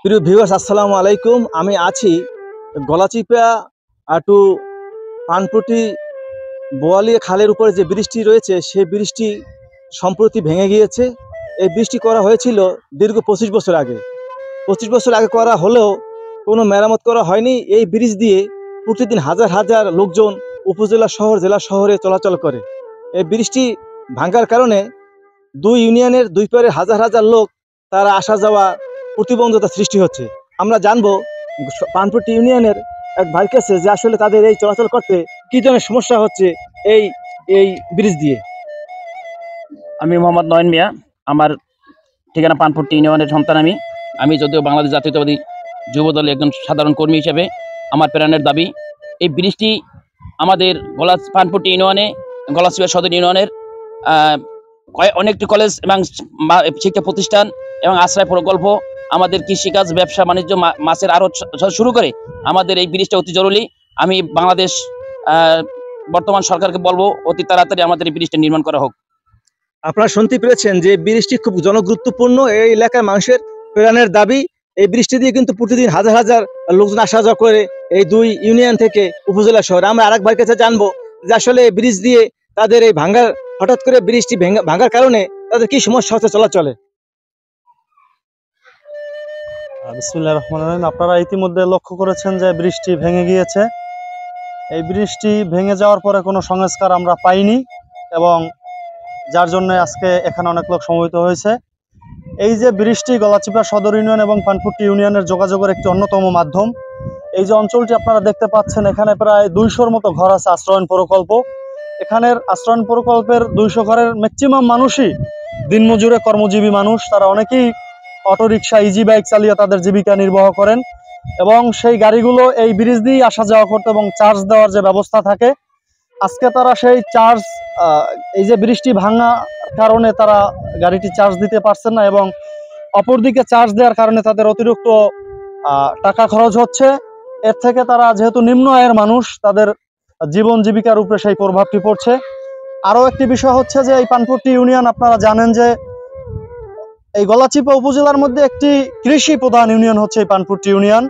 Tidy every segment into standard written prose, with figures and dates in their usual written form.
প্রিয় ভিউয়ার্স, আসসালামু আলাইকুম। আমি আছি গলাচিপা টু পানপটি বোয়ালিয়া খালের উপরে যে ব্রিজটি রয়েছে, সেই ব্রিজটি সম্প্রতি ভেঙে গিয়েছে। এই ব্রিজটি করা হয়েছিল দীর্ঘ 25 বছর আগে। 25 বছর আগে করা হলেও কোনো মেরামত করা হয়নি। এই ব্রিজ দিয়ে প্রতিদিন হাজার হাজার লোকজন উপজেলা শহর জেলা শহরে চলাচল করে। এই ব্রিজটি ভাঙার কারণে দুই ইউনিয়নের দুই পারে হাজার হাজার লোক তারা আসা যাওয়া প্রতিবন্ধকতা সৃষ্টি হচ্ছে। আমরা জানবো পানপটি ইউনিয়নের এক ভাই কাছে যে আসলে তাদের এই চলাচল করতে কি ধরনের সমস্যা হচ্ছে এই এই ব্রিজ দিয়ে। আমি মোহাম্মদ নয়ন মিয়া। আমার ঠিকানা পানপট্টি ইউনিয়নের সন্তান। আমি যদিও বাংলাদেশ জাতীয়তাবাদী যুব দলের একজন সাধারণ কর্মী হিসেবে আমার প্রাণের দাবি এই ব্রিজটি আমাদের পানপট্টি ইউনিয়নে গলাচিপা সদর ইউনিয়নের অনেকটি কলেজ এবং শিক্ষা প্রতিষ্ঠান এবং আশ্রয় প্রকল্প, আমাদের কৃষিকাজ, ব্যবসা বাণিজ্য, মাছের আড়ত শুরু করে আমাদের এই ব্রিজটা অতি জরুরি। আমি বাংলাদেশ বর্তমান সরকারকে বলবো অতি তাড়াতাড়ি আমাদের এই ব্রিজটা নির্মাণ করা হোক। আপনারা শুনতে পেরেছেন যে ব্রিজটি খুব জনগুরুত্বপূর্ণ, এই এলাকার মানুষের প্রাণের দাবি। এই বৃষ্টি দিয়ে কিন্তু প্রতিদিন হাজার হাজার লোকজন আসা যাওয়া করে এই দুই ইউনিয়ন থেকে উপজেলা শহরে। আমরা আরেক ভাইয়ের কাছে জানবো যে আসলে ব্রিজ দিয়ে তাদের এই হঠাৎ করে ব্রিজটি ভাঙার কারণে তাদের কি সমস্যা হচ্ছে চলাচলে। বিসমিল্লাহির রহমানির রহিম। আপনারা ইতিমধ্যে লক্ষ্য করেছেন যে বৃষ্টি ভেঙে গিয়েছে। এই বৃষ্টি ভেঙে যাওয়ার পরে কোনো সংস্কার আমরা পাইনি এবং যার জন্য আজকে এখানে অনেক লোক সমবেত হয়েছে। এই যে বৃষ্টি গলাচিপা সদর ইউনিয়ন এবং পানপট্টি ইউনিয়নের যোগাযোগের একটি অন্যতম মাধ্যম। এই যে অঞ্চলটি আপনারা দেখতে পাচ্ছেন, এখানে প্রায় 200-র মতো ঘর আছে আশ্রয়ণ প্রকল্প। এখানের আশ্রয়ণ প্রকল্পের 200 ঘরের ম্যাক্সিমাম মানুষই দিনমজুরে কর্মজীবী মানুষ। তারা অনেকেই অটোরিকশা, ইজি বাইক চালিয়ে তাদের জীবিকা নির্বাহ করেন এবং সেই গাড়িগুলো এই ব্রিজ দিয়েই আসা যাওয়া করতে এবং চার্জ দেওয়ার যে ব্যবস্থা থাকে, আজকে তারা সেই চার্জ এই যে বৃষ্টি ভাঙা কারণে তারা গাড়িটি চার্জ দিতে পারছেন না এবং অপরদিকে চার্জ দেওয়ার কারণে তাদের অতিরিক্ত টাকা খরচ হচ্ছে। এর থেকে তারা যেহেতু নিম্ন আয়ের মানুষ, তাদের জীবন জীবিকার উপরে সেই প্রভাবটি পড়ছে। আরও একটি বিষয় হচ্ছে যে এই পানপট্টি ইউনিয়ন, আপনারা জানেন যে এই গলাচিপা উপজেলার মধ্যে একটি কৃষি প্রধান ইউনিয়ন হচ্ছে এই পানপট্টি ইউনিয়ন।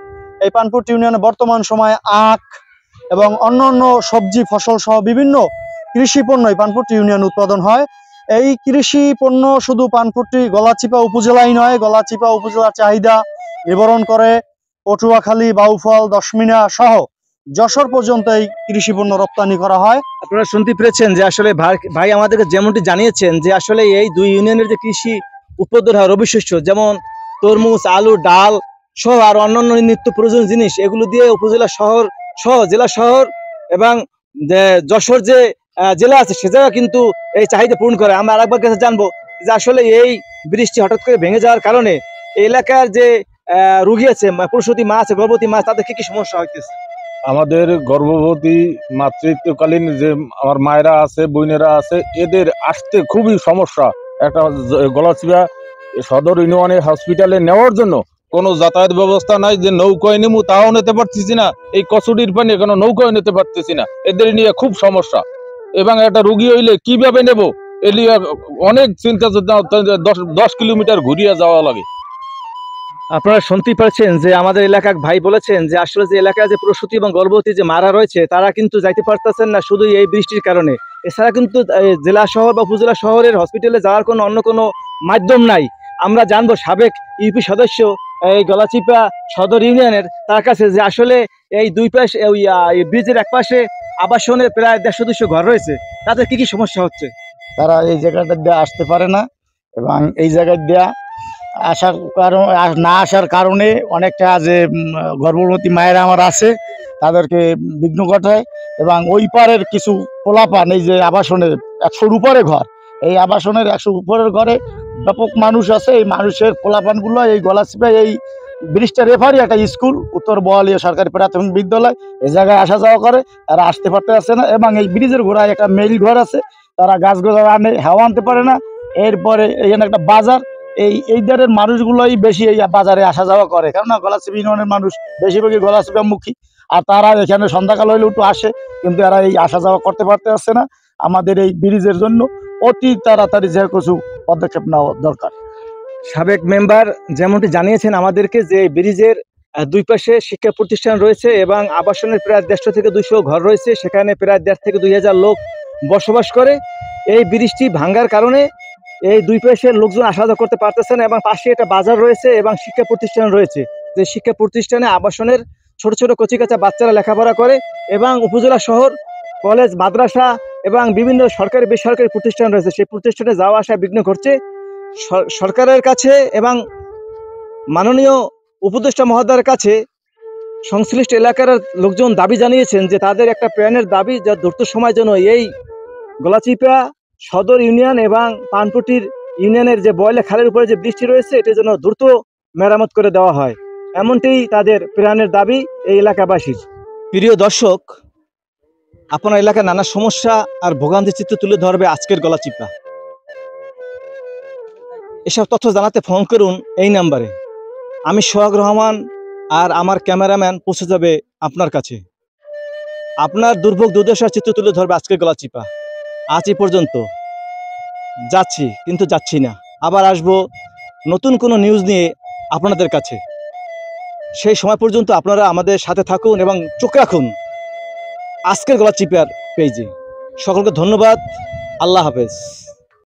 এই পানপট্টি ইউনিয়নে বর্তমান সময়ে আখ এবং অন্যান্য সবজি ফসল সহ বিভিন্ন কৃষি পণ্য এই পানপট্টি ইউনিয়ন উৎপাদন হয়। এই কৃষি পণ্য শুধু পানপট্টি গলাচিপা উপজেলাই নয়, গলাচিপা উপজেলার চাহিদা নিবারণ করে পটুয়াখালী, বাউফল, দশমিনা সহ যশোর পর্যন্ত এই কৃষি পণ্য রপ্তানি করা হয়। আপনারা শুনতে পেরেছেন যে আসলে ভাই আমাদেরকে যেমনটি জানিয়েছেন যে আসলে এই দুই ইউনিয়নের যে কৃষি উৎপাদন হয়, রবি শস্য যেমন তরমুজ, আলু, ডাল সহ আর অন্যান্য নিত্য প্রয়োজনীয় জিনিস, এগুলো দিয়ে উপজেলা শহর সহ জেলা শহর এবং যশোর যে জেলা আছে সে জায়গা কিন্তু এই চাহিদা পূরণ করে। আমরা আরেকবার কাছে জানবো যে আসলে এই বৃষ্টি হঠাৎ করে ভেঙে যাওয়ার কারণে এই এলাকার যে রুগী আছে, প্রসূতি মা আছে, গর্ভবতী মা, তাদের কি সমস্যা হইতেছে? আমাদের গর্ভবতী মাতৃত্বকালীন যে আমার মায়েরা আছে, বোনেরা আছে, এদের আসতে খুবই সমস্যা। একটা গলাচিপা সদর ইউনিয়নের হসপিটালে নেওয়ার জন্য কোনো যাতায়াত ব্যবস্থা নাই, যে নৌকায় নেবো তাও নিতে পারতেছি না, এই কচুরির পানি কোনো নৌকায় নিতে পারতেছি না, এদের নিয়ে খুব সমস্যা। এবং একটা রুগী হইলে কিভাবে নেব, এ নিয়ে অনেক চিন্তা, 10 কিলোমিটার ঘুরিয়ে যাওয়া লাগে। আপনারা শুনতে পাচ্ছেন যে আমাদের এলাকার ভাই বলেছেন যে আসলে যে এলাকায় যে প্রসূতি এবং গর্ভবতী যে মারা রয়েছে তারা কিন্তু যাইতে পারতেছেন না শুধু এই বৃষ্টির কারণে। এছাড়া কিন্তু জেলা শহর বা উপজেলা শহরের হসপিটালে যাওয়ার কোনো অন্য কোনো মাধ্যম নাই। আমরা জানবো সাবেক ইউপি সদস্য এই গলাচিপা সদর ইউনিয়নের তার কাছে যে আসলে এই দুই পাশে ওই ব্রিজের এক পাশে আবাসনের প্রায় 150-200 ঘর রয়েছে, তাদের কি সমস্যা হচ্ছে। তারা এই জায়গাটা দিয়ে আসতে পারে না এবং এই জায়গায় দেয়া আসার কারণ না আসার কারণে অনেকটা যে গর্ভবতী মায়েরা আমার আছে তাদেরকে বিঘ্ন ঘটায় এবং ওই পারের কিছু পোলাপান এই যে আবাসনের 100-র উপরে ঘর, এই আবাসনের 100 উপরের ঘরে ব্যাপক মানুষ আছে। এই মানুষের পোলাপানগুলো এই গলাচিপায় এই ব্রিজটা রেফারি একটা স্কুল, উত্তর বোয়ালিয়া সরকারি প্রাথমিক বিদ্যালয়, এই জায়গায় আসা যাওয়া করে, তারা আসতে পারতেছে না। এবং এই ব্রিজের গোড়ায় একটা মেইল ঘর আছে, তারা গাছগুলো আনে, হাওয়া আনতে পারে না। এরপরে এখানে একটা বাজার, এই ধারের মানুষগুলোই বেশি এই বাজারে আসা যাওয়া করে, কেননা গলাচিপা ইউনিয়নের মানুষ বেশিরভাগই গলাচিপামুখী, আর তারা এখানে সন্ধ্যাকাল হইলে একটু আসে, কিন্তু এরা এই আসা যাওয়া করতে পারতেছে না। আমাদের এই ব্রিজের জন্য অতি তাড়াতাড়ি যে কিছু পদক্ষেপ নেওয়া দরকার। সাবেক মেম্বার যেমনটি জানিয়েছেন আমাদেরকে যে ব্রিজের দুই পাশে শিক্ষা প্রতিষ্ঠান রয়েছে এবং আবাসনের প্রায় 150 থেকে 200 ঘর রয়েছে, সেখানে প্রায় 1.5 থেকে 2,000 লোক বসবাস করে। এই ব্রিজটি ভাঙ্গার কারণে এই দুই পাশের লোকজন আসা যাওয়া করতে পারতেছে না এবং পাশে একটা বাজার রয়েছে এবং শিক্ষা প্রতিষ্ঠান রয়েছে। যে শিক্ষা প্রতিষ্ঠানে আবাসনের ছোট ছোট কচিকাঁচা বাচ্চারা লেখাপড়া করে এবং উপজেলা শহর কলেজ মাদ্রাসা এবং বিভিন্ন সরকারি বেসরকারি প্রতিষ্ঠান রয়েছে, সেই প্রতিষ্ঠানে যাওয়া আসা বিঘ্ন ঘটছে। সরকারের কাছে এবং মাননীয় উপদেষ্টা মহোদয়ের কাছে সংশ্লিষ্ট এলাকার লোকজন দাবি জানিয়েছেন যে তাদের একটা প্রাণের দাবি, যা দ্রুত সময় যেন এই গলাচিপা সদর ইউনিয়ন এবং পানপুটির ইউনিয়নের যে বয়লা খালের উপরে যে বৃষ্টি রয়েছে এটা যেন দ্রুত মেরামত করে দেওয়া হয়, এমনটাই তাদের প্রাণের দাবি এই এলাকাবাসীর। প্রিয় দর্শক, আপনার এলাকার নানা সমস্যা আর ভোগান্তি চিত্র তুলে ধরবে আজকের গলাচিপা। এসব তথ্য জানাতে ফোন করুন এই নাম্বারে। আমি সোহাগ রহমান আর আমার ক্যামেরাম্যান পৌঁছে যাবে আপনার কাছে। আপনার দুর্ভোগ দুর্দশার চিত্র তুলে ধরবে আজকের গলাচিপা। আজ এই পর্যন্ত, যাচ্ছি কিন্তু যাচ্ছি না, আবার আসবো নতুন কোনো নিউজ নিয়ে আপনাদের কাছে। সেই সময় পর্যন্ত আপনারা আমাদের সাথে থাকুন এবং চোখ রাখুন আজকের গলাচিপার পেজে। সকলকে ধন্যবাদ, আল্লাহ হাফেজ।